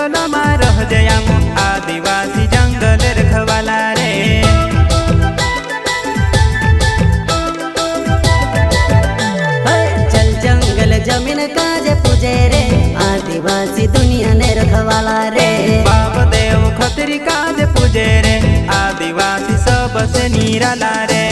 जंगल में रह जया आदिवासी जंगल रखवाला रे। चल जंगल जमीन काज पूजे रे आदिवासी दुनिया ने रखवाला रे। बाप देव खतरी काज पूजे रे आदिवासी सबसे निराला रे।